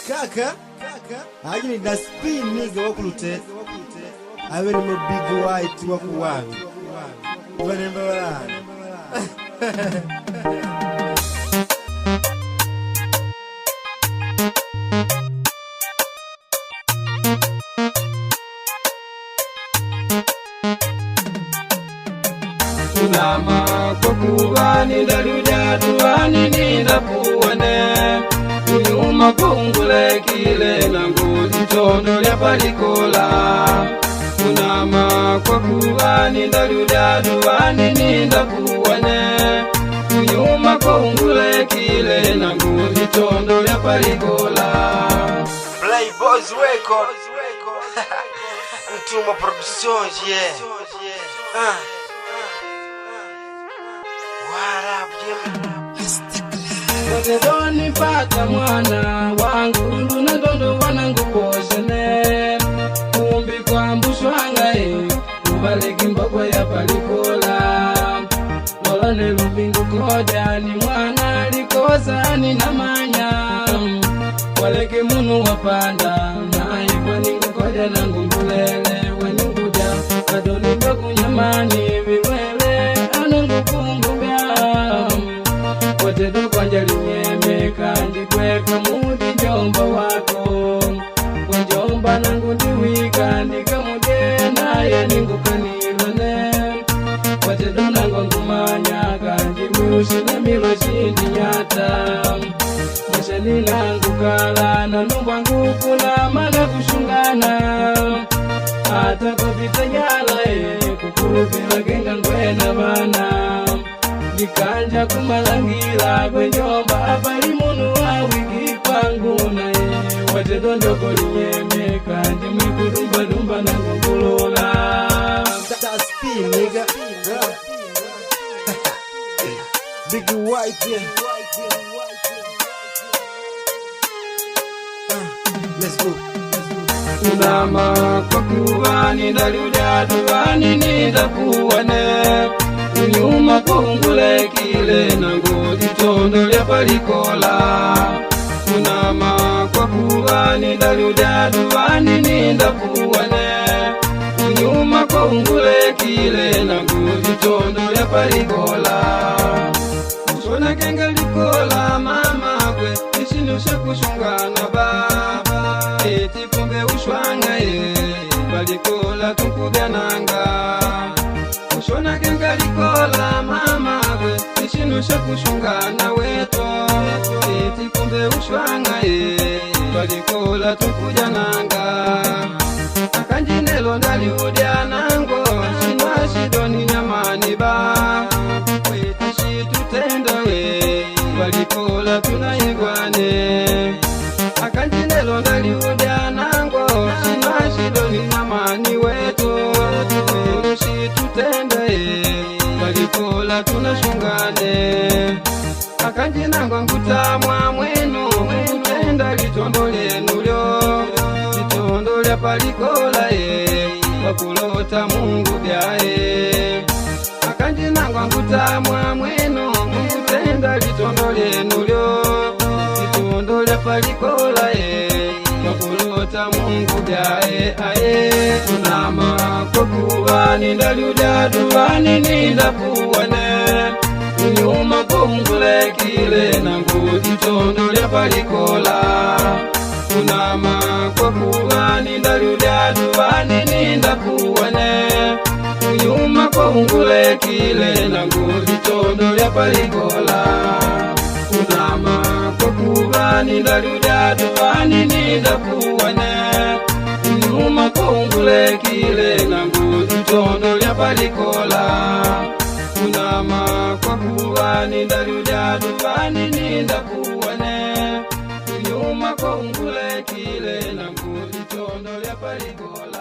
kaka agini na spin nigga wakulute awe ni big white wakuwangu wanemba wala Kunama kokubani ndaluja tuwani nindakuwane Kunyuma kungule kile nangu jitondo lya palikola Kunama kokubani ndaluja tuwani nindakuwane Kunyuma kungule kile nangu jitondo lya palikola Play Boys Record Mtuma Productions yeah Doni pata mwana wangu nduna dondo wanangu poshene Kumbi kwa mbushwanga Ubaleki mbakwa ya palikola Molane lubingu koja ni mwana likosa ni namanya Waleke munu wapanda na iwa ningu koja na ngumbulele Weninguja kadoni mbaku nyamani viwele anangu kungubya Watedo kwa njali nyeme kandi kweka mudi njomba wako Njomba nangu ndiwika ndikamude naye ningukanilone Watedo nangu ngumanya kandi mwirushi na miloshi nyata Mashani nangu kala na numbwa ngukula mana kushungana Hata kopita nyala kukurupila genga ngwena bana Nikanja kumalangira kwenyomba apali munu wa wiki kwangu nae Watedo ndoko linyeme kandi mwikudumba dumba na ngukulola That's spin nigga Big white yeah Let's go Kunama kwa kuwani ndaluja tuwani nindakuwane Kunyuma kungule kile nangu jitondo lya palikola Kunama kwa kuwani ndaluja tuwani nindakuwane Kunyuma kungule kile nangu jitondo lya palikola Kushona kenga likola mama kwe Nishinusha kushungana baba Eti kumbe ushwanga palikola tukubyananga Kushona kenga likola mama kwe Nishinusha kushungana weto Eti kumbe ushwanga palikola tukubyananga Akanjinelo ndaliudya nango Shinwa shidoni nyamani ba Weti shitutenda we Palikola tunayigwane Akanjinelo ndaliudya nango Shinwa shidoni nyamani weto Weti shitutenda Palikola tunashungane Akanjinango ngutamwa mwenu Mutenda litondo lenu lyo Litondo lya palikola Wakulota mungu byae Akanjinango ngutamwa mwenu Mutenda litondo lenu lyo Litondo lya palikola Wakulota mungu byae Kunama kokubani ndaluja tuwani nindakuwane Kunyuma kungule kile nangu jitondo lya palikola Kunama kokubani ndaluja tuwani nindakuwane Kunyuma kungule kile nangu jitondo lya palikola Kunama kokubani ndaluja tuwani nindakuwane Kunyuma kungule kile nangu jitondo lya palikola Kunama kwa kuwani ndaluja tuwani nindakuwane Kunyuma kungule kile nangu jitondo lya palikola